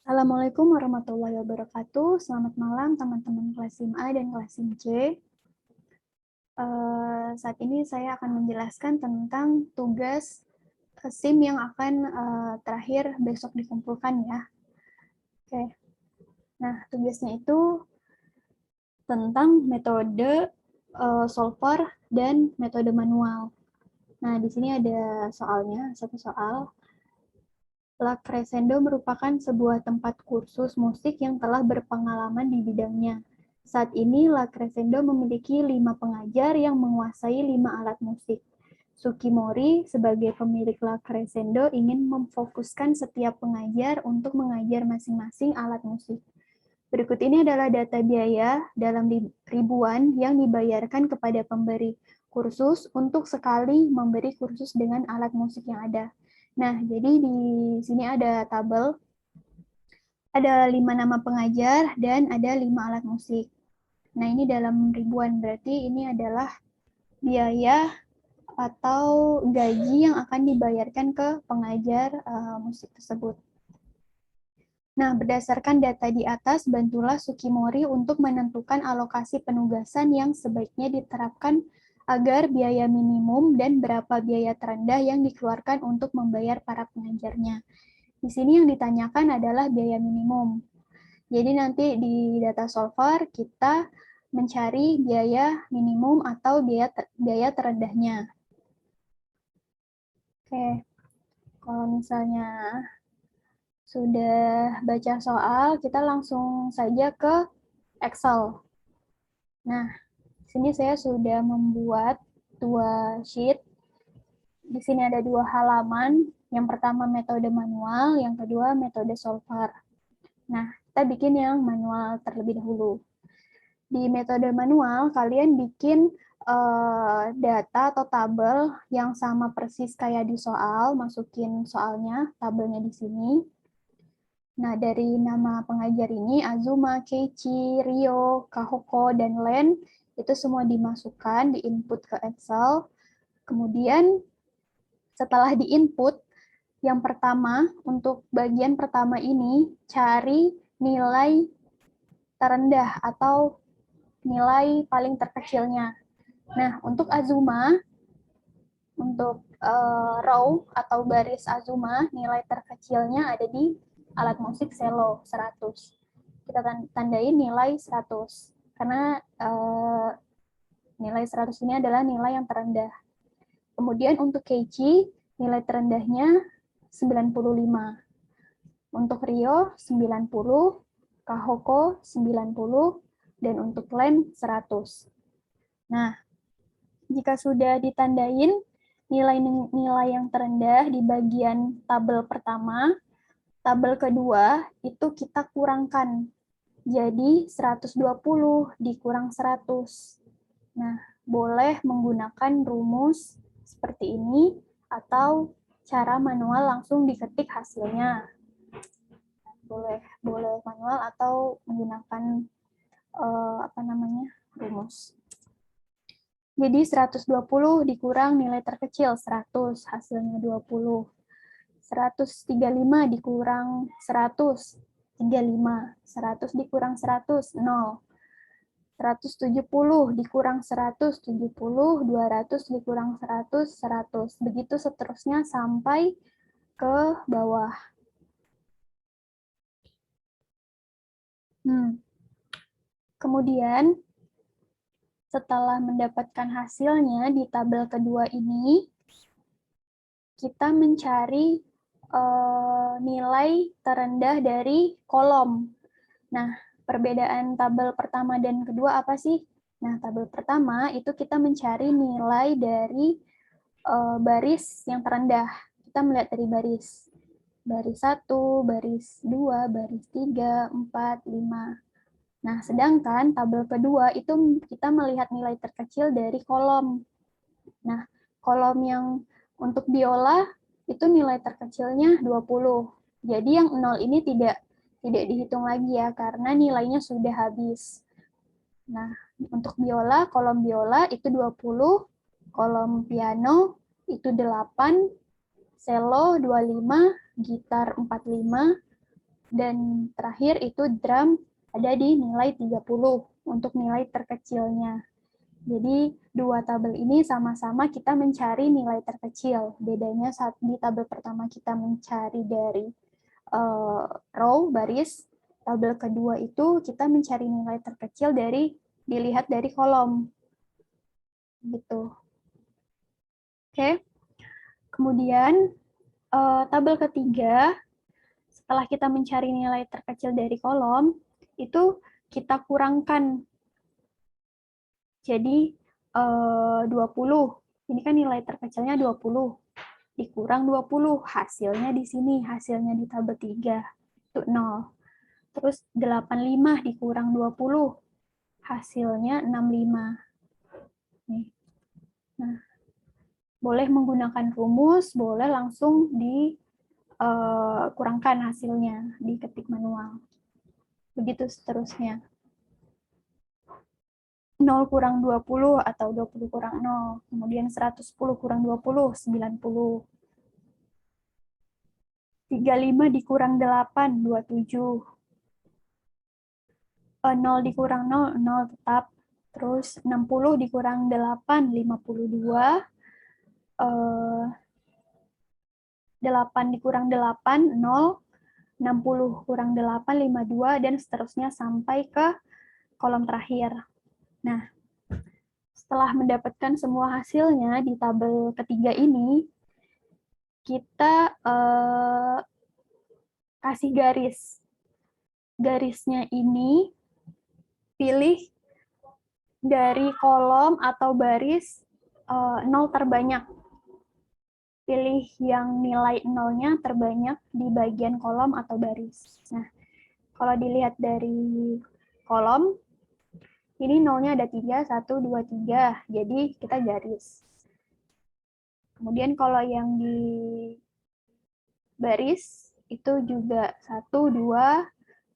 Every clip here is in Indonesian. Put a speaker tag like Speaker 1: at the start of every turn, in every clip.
Speaker 1: Assalamualaikum warahmatullahi wabarakatuh. Selamat malam teman-teman kelas SIM A dan kelas SIM C. Saat ini saya akan menjelaskan tentang tugas SIM yang akan terakhir besok dikumpulkan ya. Oke. Nah, tugasnya itu tentang metode solver dan metode manual. Nah, di sini ada soalnya, satu soal. La Crescendo merupakan sebuah tempat kursus musik yang telah berpengalaman di bidangnya. Saat ini, La Crescendo memiliki 5 pengajar yang menguasai 5 alat musik. Sukimori, sebagai pemilik La Crescendo, ingin memfokuskan setiap pengajar untuk mengajar masing-masing alat musik. Berikut ini adalah data biaya dalam ribuan yang dibayarkan kepada pemberi kursus untuk sekali memberi kursus dengan alat musik yang ada. Nah, jadi di sini ada tabel, ada 5 nama pengajar dan ada 5 alat musik. Nah, ini dalam ribuan, berarti ini adalah biaya atau gaji yang akan dibayarkan ke pengajar musik tersebut. Nah, berdasarkan data di atas, bantulah Sukimori untuk menentukan alokasi penugasan yang sebaiknya diterapkan agar biaya minimum dan berapa biaya terendah yang dikeluarkan untuk membayar para pengajarnya. Di sini yang ditanyakan adalah biaya minimum. Jadi nanti di data solver kita mencari biaya minimum atau biaya terendahnya. Oke, kalau misalnya sudah baca soal, kita langsung saja ke Excel. Nah, sini saya sudah membuat 2 sheet. Di sini ada 2 halaman. Yang pertama metode manual, yang kedua metode solver. Nah, kita bikin yang manual terlebih dahulu. Di metode manual, kalian bikin data atau tabel yang sama persis kayak di soal, masukin soalnya, tabelnya di sini. Nah, dari nama pengajar ini, Azuma, Keiichi, Rio, Kahoko, dan Len, itu semua dimasukkan, diinput ke Excel. Kemudian, setelah diinput, yang pertama, untuk bagian pertama ini, cari nilai terendah atau nilai paling terkecilnya. Nah, untuk Azuma, untuk row atau baris Azuma, nilai terkecilnya ada di alat musik cello 100. Kita tandain nilai 100 karena nilai 100 ini adalah nilai yang terendah. Kemudian untuk Keiichi, nilai terendahnya 95. Untuk Rio 90, Kahoko 90, dan untuk Len 100. Nah, jika sudah ditandain nilai-nilai yang terendah di bagian tabel pertama, tabel kedua itu kita kurangkan. Jadi 120 dikurang 100. Nah, boleh menggunakan rumus seperti ini atau cara manual langsung diketik hasilnya. Boleh manual atau menggunakan rumus. Jadi 120 dikurang nilai terkecil 100, hasilnya 20. 135 dikurang 100, 35. 100 dikurang 100, 0. 170 dikurang 100, 70. 200 dikurang 100, 100. Begitu seterusnya sampai ke bawah. Kemudian, setelah mendapatkan hasilnya di tabel kedua ini, kita mencari nilai terendah dari kolom. Nah, perbedaan tabel pertama dan kedua apa sih? Nah, tabel pertama itu kita mencari nilai dari baris yang terendah. Kita melihat dari baris. Baris 1, baris 2, baris 3, 4, 5. Nah, sedangkan tabel kedua itu kita melihat nilai terkecil dari kolom. Nah, kolom yang untuk biola itu nilai terkecilnya 20. Jadi yang 0 ini tidak dihitung lagi ya, karena nilainya sudah habis. Nah, untuk biola, kolom biola itu 20, kolom piano itu 8, cello 25, gitar 45, Dan terakhir itu drum ada di nilai 30 untuk nilai terkecilnya. Jadi dua tabel ini sama-sama kita mencari nilai terkecil. Bedanya saat di tabel pertama kita mencari dari row, baris. Tabel kedua itu kita mencari nilai terkecil dilihat dari kolom. Gitu. Oke. Kemudian tabel ketiga, setelah kita mencari nilai terkecil dari kolom, itu kita kurangkan. Jadi 20. Ini kan nilai terkecilnya 20. Dikurang 20. Hasilnya di sini, hasilnya di tabel 3. Itu 0. Terus 85 dikurang 20. Hasilnya 65. Nih. Nah, boleh menggunakan rumus, boleh langsung dikurangkan hasilnya, diketik manual. Begitu seterusnya. 0 kurang 20 atau 20 kurang 0. Kemudian 110 kurang 20, 90. 35 dikurang 8, 27. 0 dikurang 0, 0 tetap. Terus 60 dikurang 8, 52. 8 dikurang 8, 0. 60 kurang 8, 52, dan seterusnya sampai ke kolom terakhir. Nah, setelah mendapatkan semua hasilnya di tabel ketiga ini, kita kasih garis. Garisnya ini pilih dari kolom atau baris 0 terbanyak. Pilih yang nilai 0-nya terbanyak di bagian kolom atau baris. Nah, kalau dilihat dari kolom, ini 0-nya ada 3, 1, 2, 3. Jadi kita garis. Kemudian kalau yang di baris, itu juga 1, 2,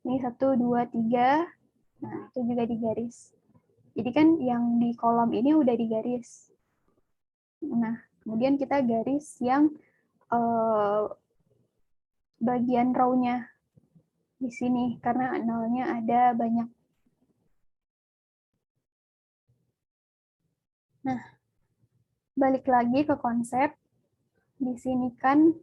Speaker 1: ini 1, 2, 3. Nah, itu juga digaris. Jadi kan yang di kolom ini udah digaris. Nah, kemudian kita garis yang bagian row-nya di sini, karena 0-nya ada banyak. Nah, balik lagi ke konsep. Di sini kan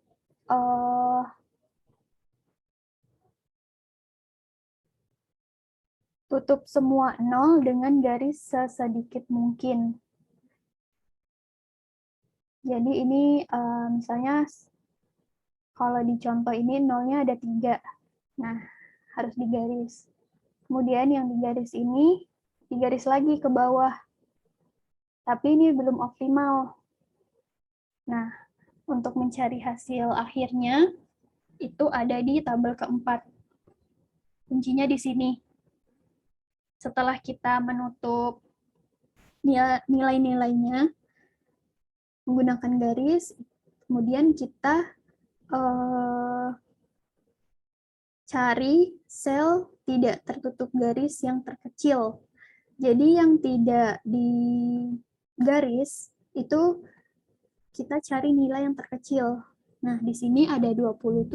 Speaker 1: tutup semua 0 dengan garis sesedikit mungkin. Jadi ini misalnya kalau di contoh ini 0-nya ada 3. Nah, harus digaris. Kemudian yang digaris ini digaris lagi ke bawah. Tapi ini belum optimal. Nah, untuk mencari hasil akhirnya itu ada di tabel keempat. Kuncinya di sini. Setelah kita menutup nilai-nilainya menggunakan garis, kemudian kita cari sel tidak tertutup garis yang terkecil. Jadi yang tidak di garis itu kita cari nilai yang terkecil. Nah, di sini ada 27,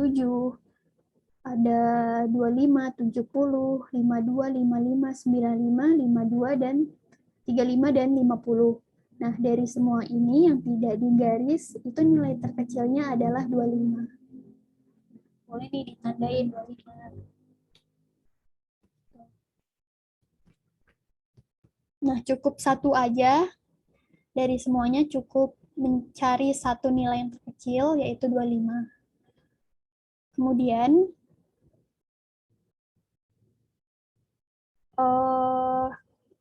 Speaker 1: ada 25, 70, 52, 55, 95, 52, dan 35, dan 50. Nah, dari semua ini yang tidak digaris, itu nilai terkecilnya adalah 25. Boleh nih ditandain 25. Nah, cukup satu aja. Dari semuanya cukup mencari satu nilai yang terkecil, yaitu 25. Kemudian,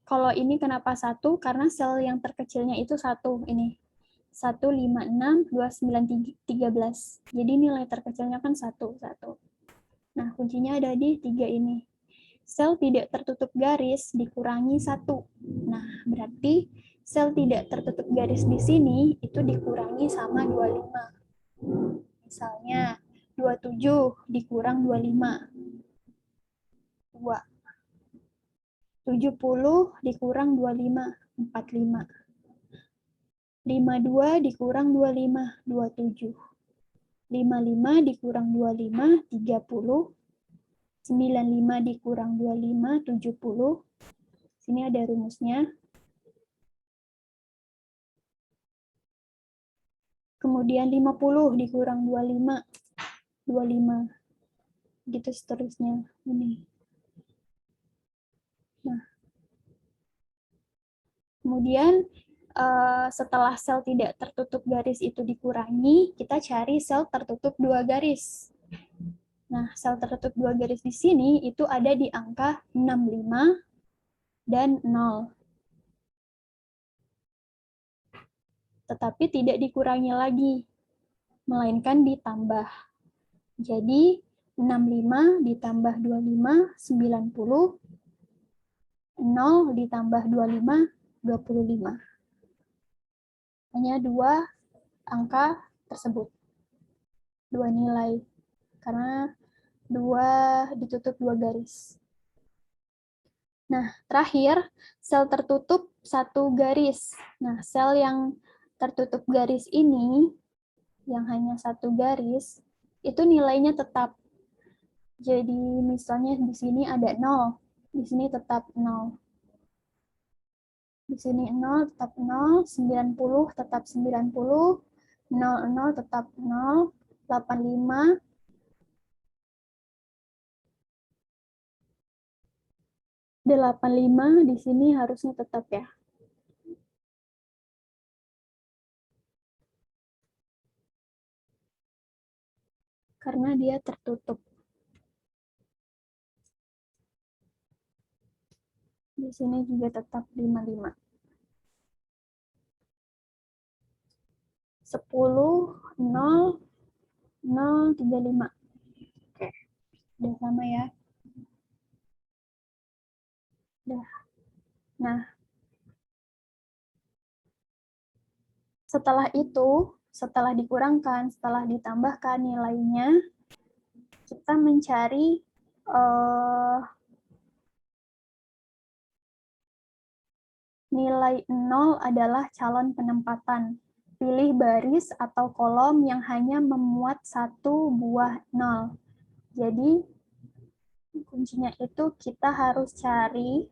Speaker 1: kalau ini kenapa 1? Karena sel yang terkecilnya itu 1. Ini. 1, 5, 6, 2, 9, 13. Jadi nilai terkecilnya kan 1. Nah, kuncinya ada di 3 ini. Sel tidak tertutup garis dikurangi 1. Nah, berarti sel tidak tertutup garis di sini itu dikurangi sama 25. Misalnya, 27 dikurang 25. 2. 70 dikurang 25. 45. 52 dikurang 25. 27. 55 dikurang 25. 30. 95 dikurang 25, 70. Sini ada rumusnya. Kemudian 50 dikurang 25, 25. Gitu seterusnya. Ini. Nah, kemudian setelah sel tidak tertutup garis itu dikurangi, kita cari sel tertutup 2 garis. Nah, sel tertutup 2 garis di sini itu ada di angka 65 dan 0. Tetapi tidak dikurangi lagi, melainkan ditambah. Jadi, 65 ditambah 25, 90. 0 ditambah 25, 25. Hanya 2 angka tersebut. 2 nilai. Karena 2 ditutup 2 garis. Nah, terakhir, sel tertutup 1 garis. Nah, sel yang tertutup garis ini, yang hanya 1 garis, itu nilainya tetap. Jadi, misalnya di sini ada 0, di sini tetap 0. Di sini 0 tetap 0, 90 tetap 90, 00 tetap 0, 85, 85 di sini harusnya tetap ya. Karena dia tertutup. Di sini juga tetap 55. 10, 0, 0, 35. Oke, udah sama ya. Udah. Nah, setelah itu, setelah dikurangkan, setelah ditambahkan nilainya, kita mencari nilai 0 adalah calon penempatan. Pilih baris atau kolom yang hanya memuat 1 buah 0. Jadi, kuncinya itu kita harus cari,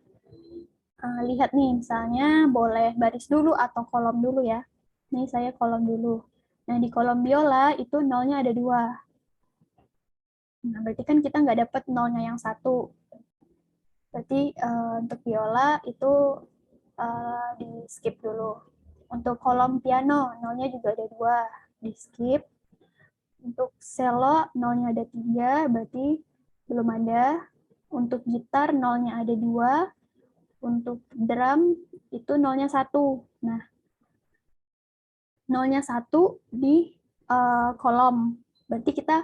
Speaker 1: lihat nih, misalnya boleh baris dulu atau kolom dulu ya. Ini saya kolom dulu. Nah, di kolom biola itu 0-nya ada 2. Nah, berarti kan kita nggak dapat 0-nya yang 1. Berarti untuk biola itu di skip dulu. Untuk kolom piano, 0-nya juga ada 2, di skip. Untuk cello, 0-nya ada 3, berarti belum ada. Untuk gitar, 0-nya ada 2. Untuk drum, itu 0-nya 1. Nah, 0-nya 1 di kolom. Berarti kita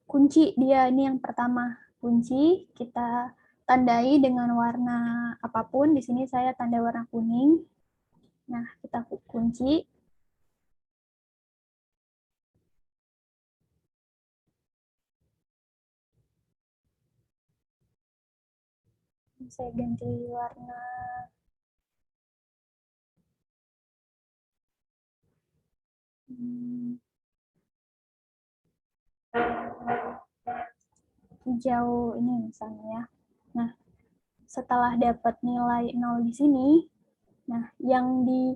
Speaker 1: kunci dia, ini yang pertama. Kunci, kita tandai dengan warna apapun. Di sini saya tanda warna kuning. Nah, kita kunci. Saya ganti warna hijau ini misalnya ya. Nah, setelah dapat nilai 0 di sini, nah yang di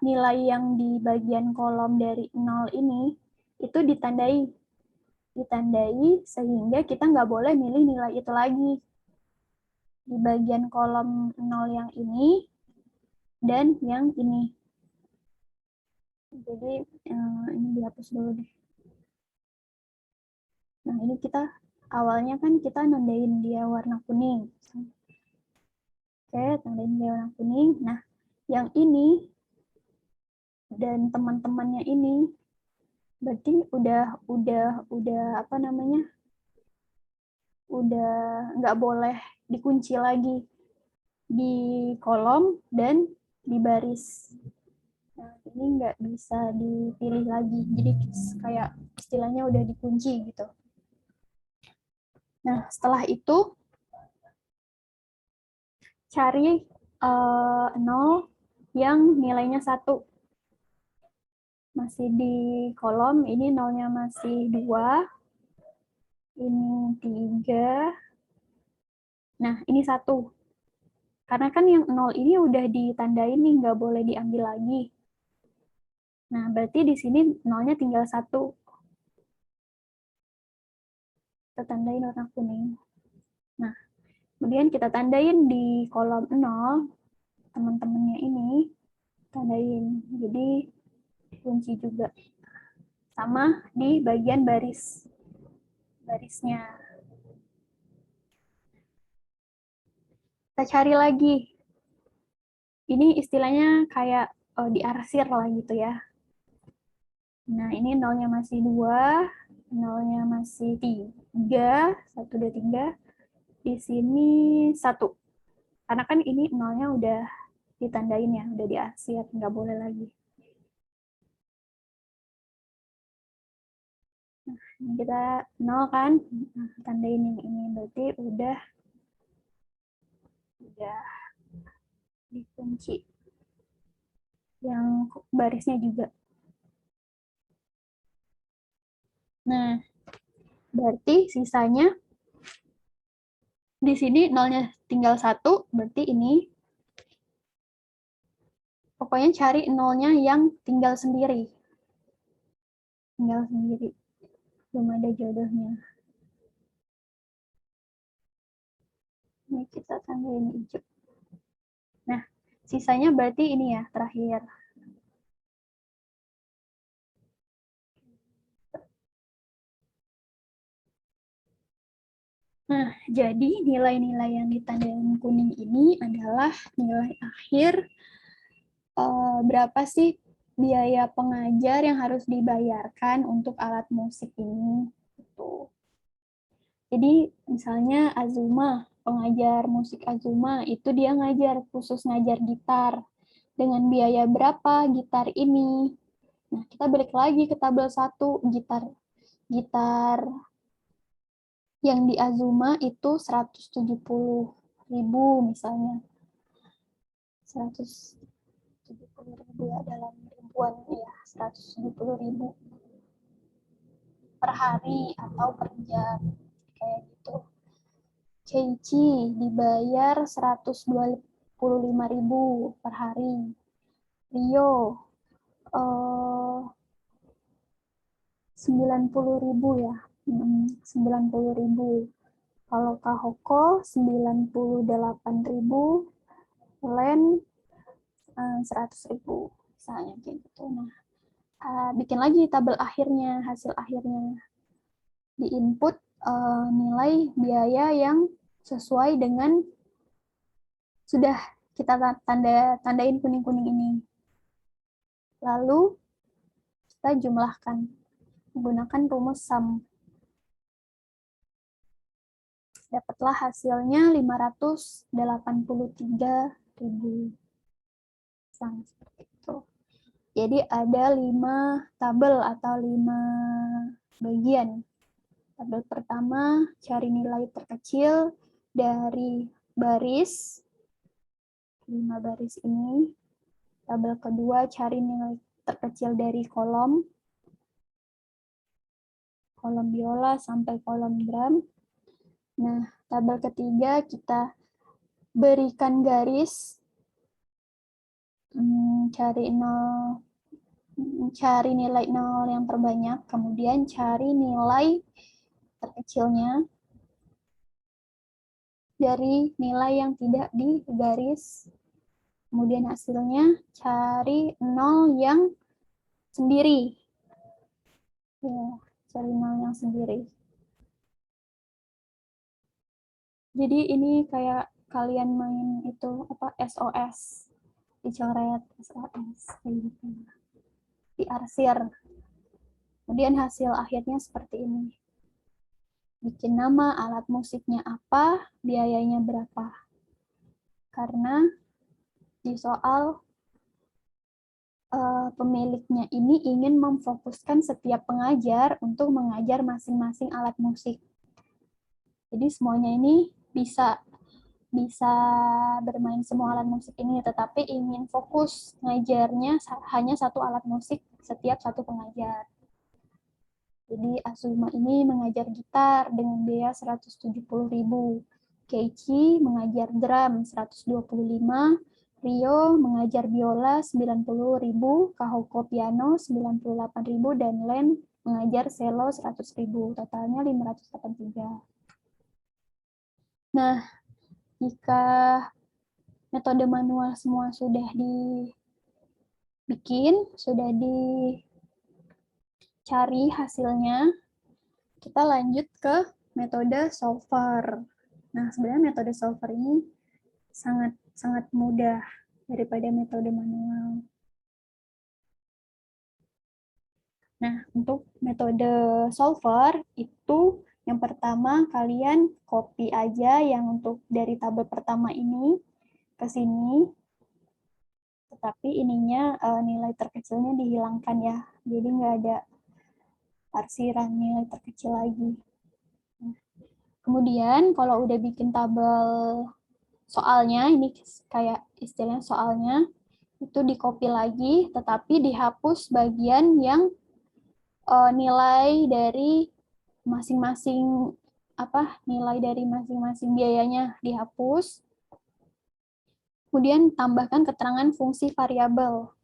Speaker 1: nilai yang di bagian kolom dari 0 ini itu ditandai sehingga kita nggak boleh milih nilai itu lagi di bagian kolom 0 yang ini dan yang ini. Jadi ini dihapus dulu deh. Nah, ini kita awalnya kan kita nandain dia warna kuning. Oke, nandain dia warna kuning. Nah, yang ini dan teman-temannya ini berarti udah apa namanya? Udah nggak boleh dikunci lagi di kolom dan di baris. Nah, ini nggak bisa dipilih lagi. Jadi kayak istilahnya udah dikunci gitu. Nah, setelah itu cari 0 yang nilainya 1. Masih di kolom, ini 0-nya masih 2. ini 3. Nah, ini 1. Karena kan yang 0 ini udah ditandain nih, nggak boleh diambil lagi. Nah, berarti di sini 0-nya tinggal 1. Kita tandain warna kuning. Nah, kemudian kita tandain di kolom 0, teman-temannya ini, tandain. Jadi, kunci juga. Sama di bagian barisnya. Kita cari lagi. Ini istilahnya kayak diarsir lah gitu ya. Nah, ini nolnya masih 2, nolnya masih 3, 1, 2, 3. Di sini 1. Karena kan ini nolnya udah ditandain ya, udah diarsir, nggak boleh lagi. Nah, ini kita 0 kan, nah, tandain yang ini, berarti udah dikunci. Yang barisnya juga. Nah, berarti sisanya di sini nolnya tinggal 1, berarti ini pokoknya cari nolnya yang tinggal sendiri. Tinggal sendiri. Belum ada jodohnya. Ini kita tandain hijau. Nah, sisanya berarti ini ya, terakhir. Nah, jadi nilai-nilai yang ditandain kuning ini adalah nilai akhir berapa sih biaya pengajar yang harus dibayarkan untuk alat musik ini. Gitu. Jadi misalnya Azuma, pengajar musik Azuma, itu dia ngajar, khusus ngajar gitar. Dengan biaya berapa gitar ini? Nah, kita balik lagi ke tabel 1, gitar yang di Azuma itu 170.000 misalnya. 170.000 ya, dalam ribuan ya, 170.000 per hari atau per jam, kayak gitu. Keiichi dibayar 125.000 per hari. Rio 90.000 ya, 90.000. Kalau Kahoko 98.000, Len 100.000 misalnya kayak gitu. Nah, bikin lagi tabel akhirnya, hasil akhirnya. Di input nilai biaya yang sesuai dengan sudah kita tandain kuning-kuning ini. Lalu kita jumlahkan menggunakan rumus sum. Dapatlah hasilnya 583.000. Sama seperti itu. Jadi ada 5 tabel atau 5 bagian. Tabel pertama, cari nilai terkecil dari baris, 5 baris ini. Tabel kedua, cari nilai terkecil dari kolom biola sampai kolom drum. Nah, tabel ketiga kita berikan garis, cari nilai 0 yang terbanyak, kemudian cari nilai terkecilnya dari nilai yang tidak digaris. Kemudian hasilnya cari 0 yang sendiri. Ya, cari 0 yang sendiri. Jadi ini kayak kalian main itu apa SOS, dicoret SOS kayak gitu. Diarsir. Kemudian hasil akhirnya seperti ini. Bikin nama alat musiknya apa, biayanya berapa. Karena di soal pemiliknya ini ingin memfokuskan setiap pengajar untuk mengajar masing-masing alat musik. Jadi semuanya ini bisa bermain semua alat musik ini, tetapi ingin fokus ngajarnya hanya satu alat musik setiap satu pengajar. Jadi Asuma ini mengajar gitar dengan biaya 170.000. Keiichi mengajar drum 125, Rio mengajar biola 90.000, Kahoko piano 98.000, dan Len mengajar cello 100.000. Totalnya 583. Nah, jika metode manual semua sudah dibikin, sudah dicari hasilnya, kita lanjut ke metode solver. Nah, sebenarnya metode solver ini sangat mudah daripada metode manual. Nah, untuk metode solver itu yang pertama kalian copy aja yang untuk dari tabel pertama ini ke sini. Tetapi ininya nilai terkecilnya dihilangkan ya. Jadi nggak ada parsiran nilai terkecil lagi. Kemudian kalau udah bikin tabel soalnya, ini kayak istilahnya soalnya, itu di-copy lagi, tetapi dihapus bagian yang nilai dari masing-masing nilai dari masing-masing biayanya dihapus. Kemudian tambahkan keterangan fungsi variabel.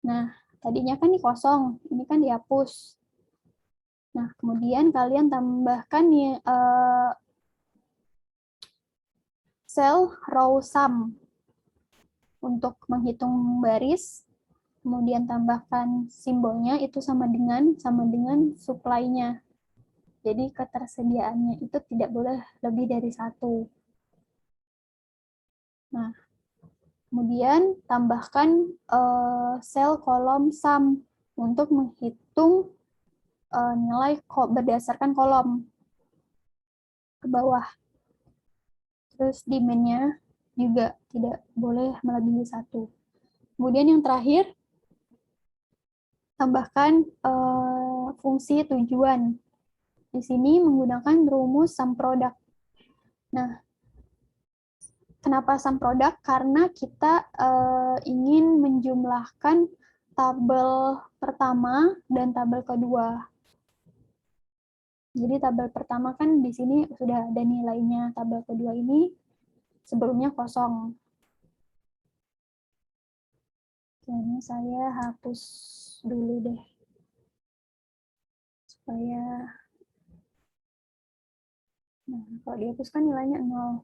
Speaker 1: Nah, tadinya kan ini kosong, ini kan dihapus. Nah, kemudian kalian tambahkan nih sel row sum untuk menghitung baris. Kemudian tambahkan simbolnya itu sama dengan supply-nya. Jadi ketersediaannya itu tidak boleh lebih dari 1. Nah, kemudian tambahkan sel kolom sum untuk menghitung nilai berdasarkan kolom ke bawah. Terus demand-nya juga tidak boleh melebihi 1. Kemudian yang terakhir, tambahkan fungsi tujuan. Di sini menggunakan rumus sum product. Nah, kenapa sum product? Karena kita ingin menjumlahkan tabel pertama dan tabel kedua. Jadi tabel pertama kan di sini sudah ada nilainya, tabel kedua ini sebelumnya kosong. Ini saya hapus dulu deh, supaya, nah kalau dihapus kan nilainya 0.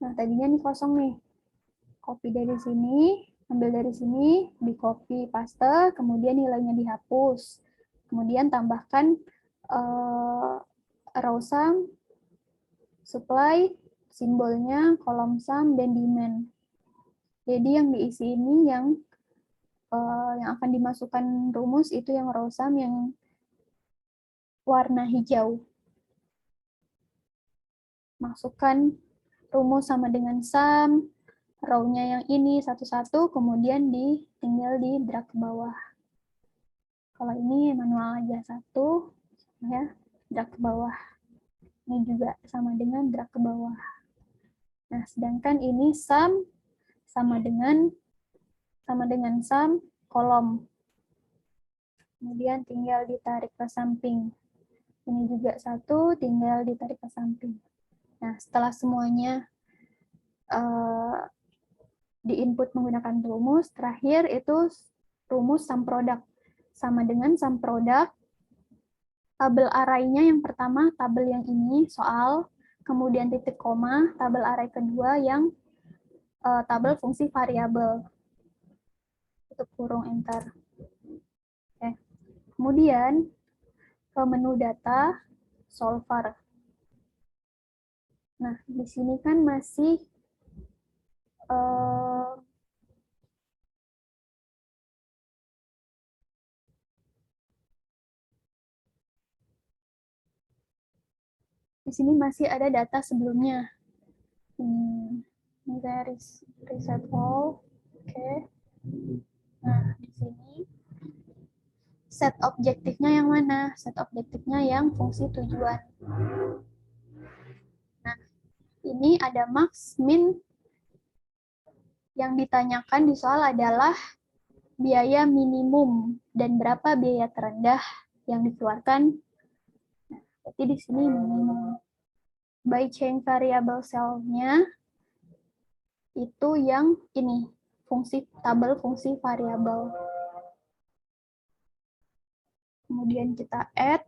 Speaker 1: Nah tadinya nih kosong nih, copy dari sini, ambil dari sini, di copy paste, kemudian nilainya dihapus. Kemudian tambahkan row sum, supply, simbolnya, kolom sum, dan demand. Jadi yang diisi ini yang akan dimasukkan rumus itu yang row sum yang warna hijau. Masukkan rumus sama dengan sum, row-nya yang ini satu-satu, kemudian tinggal di drag ke bawah. Kalau ini manual aja satu, ya, drag ke bawah. Ini juga sama dengan drag ke bawah. Nah, sedangkan ini sum sama dengan sum kolom. Kemudian tinggal ditarik ke samping. Ini juga satu, tinggal ditarik ke samping. Nah, setelah semuanya di-input menggunakan rumus, terakhir itu rumus sum product. Sama dengan sum product, tabel array-nya yang pertama, tabel yang ini, soal, kemudian titik koma, tabel array kedua yang tabel fungsi variabel. Tutup kurung, enter. Oke. Kemudian, ke menu data, solver. Nah, di sini kan masih di sini masih ada data sebelumnya. Ini saya reset all. Oke. Nah, di sini set objektifnya yang mana? Set objektifnya yang fungsi tujuan. Nah, ini ada max, min. Yang ditanyakan di soal adalah biaya minimum dan berapa biaya terendah yang dikeluarkan. Nah, berarti di sini minimum. By chain variable cell-nya itu yang ini, fungsi tabel fungsi variabel. Kemudian kita add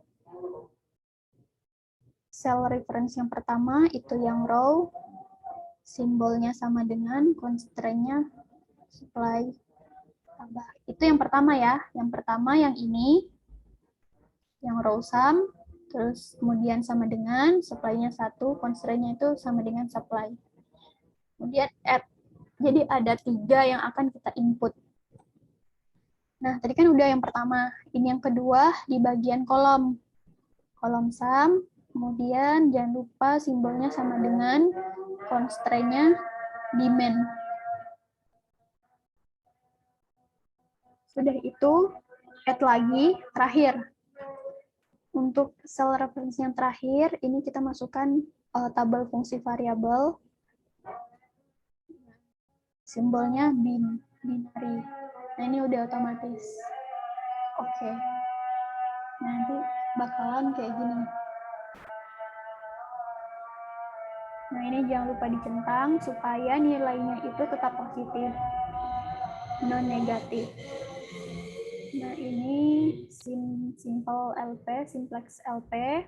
Speaker 1: cell reference yang pertama, itu yang row, simbolnya sama dengan constraint-nya supply tambah. Itu yang pertama ya. Yang pertama yang ini, yang row sum, terus kemudian sama dengan supply-nya 1, constraint-nya itu sama dengan supply. Kemudian add. Jadi ada 3 yang akan kita input. Nah, tadi kan udah yang pertama. Ini yang kedua di bagian kolom. Kolom sum, kemudian jangan lupa simbolnya sama dengan constraint-nya demand. Sudah itu, add lagi, terakhir. Untuk cell reference yang terakhir, ini kita masukkan tabel fungsi variabel. Simbolnya binary. Nah, ini udah otomatis. Oke. Nanti bakalan kayak gini. Nah, ini jangan lupa dicentang supaya nilainya itu tetap positif, non negatif. Nah, ini simple LP, simplex LP.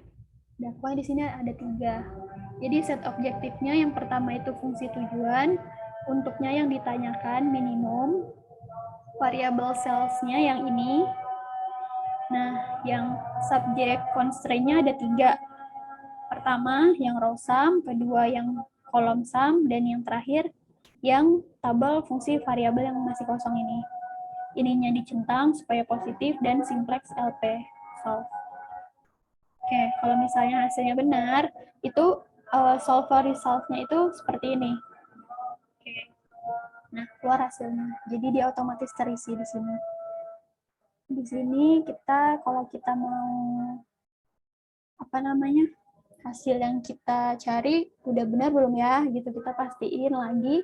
Speaker 1: Dan pokoknya di sini ada 3. Jadi set objektifnya yang pertama itu fungsi tujuan, untuknya yang ditanyakan minimum, variable cells-nya yang ini. Nah, yang subject constraint-nya ada 3. Pertama yang row sum, kedua yang column sum, dan yang terakhir yang tabel fungsi variabel yang masih kosong ini. Ininya dicentang supaya positif dan simplex LP solve. Oke, kalau misalnya hasilnya benar, itu solver result-nya itu seperti ini. Oke. Nah, keluar hasilnya. Jadi dia otomatis terisi di sini. Di sini kita kalau kita mau hasil yang kita cari udah benar belum ya, gitu kita pastiin lagi.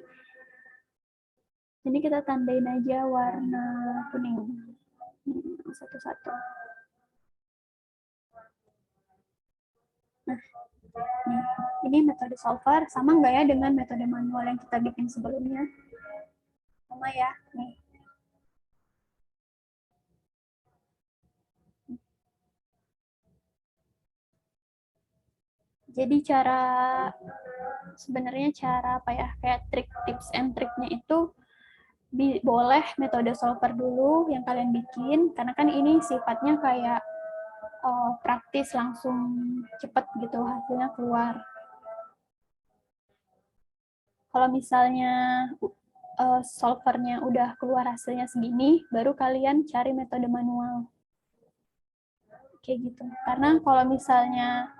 Speaker 1: Jadi kita tandain aja warna kuning satu-satu. Nah, ini metode solver sama nggak ya dengan metode manual yang kita bikin sebelumnya? Sama ya, nih. Jadi sebenarnya cara apa ya, kayak tips and triknya itu boleh metode solver dulu yang kalian bikin, karena kan ini sifatnya kayak praktis, langsung cepet gitu hasilnya keluar. Kalau misalnya solvernya udah keluar hasilnya segini, baru kalian cari metode manual. Kayak gitu. Karena kalau misalnya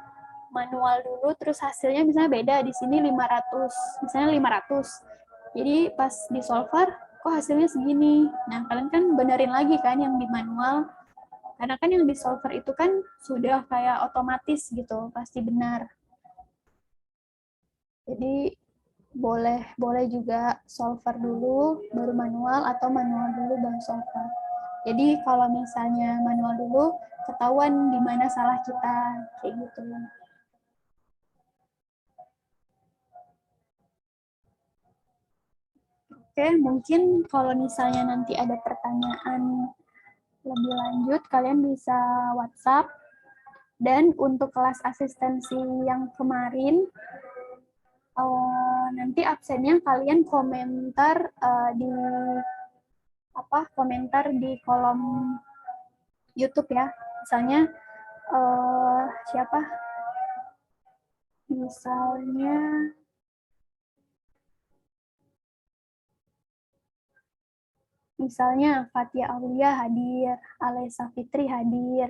Speaker 1: manual dulu, terus hasilnya misalnya beda, di sini 500, misalnya 500. Jadi pas di solver, kok hasilnya segini. Nah, kalian kan benerin lagi kan yang di manual. Karena kan yang di solver itu kan sudah kayak otomatis gitu, pasti benar. Jadi boleh juga solver dulu, baru manual, atau manual dulu, baru solver. Jadi kalau misalnya manual dulu, ketahuan di mana salah kita, kayak gitu. Oke, mungkin kalau misalnya nanti ada pertanyaan lebih lanjut, kalian bisa WhatsApp. Dan untuk kelas asistensi yang kemarin, nanti absennya kalian komentar komentar di kolom YouTube ya. Misalnya siapa? Misalnya Fatia Aulia hadir, Alessa Fitri hadir,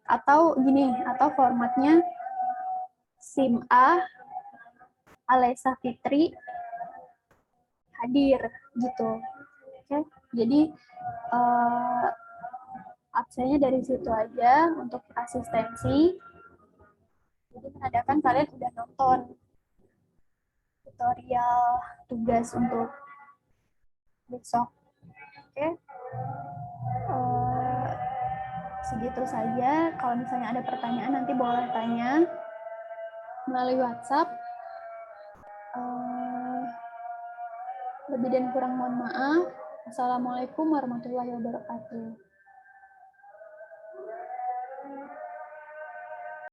Speaker 1: atau gini, atau formatnya SIM A, Alessa Fitri hadir gitu. Oke, jadi absennya dari situ aja untuk asistensi. Jadi menandakan kalian udah nonton tutorial tugas untuk besok. Oke. segitu saja. Kalau misalnya ada pertanyaan nanti boleh tanya melalui WhatsApp. Lebih dan kurang mohon maaf. Assalamualaikum warahmatullahi wabarakatuh.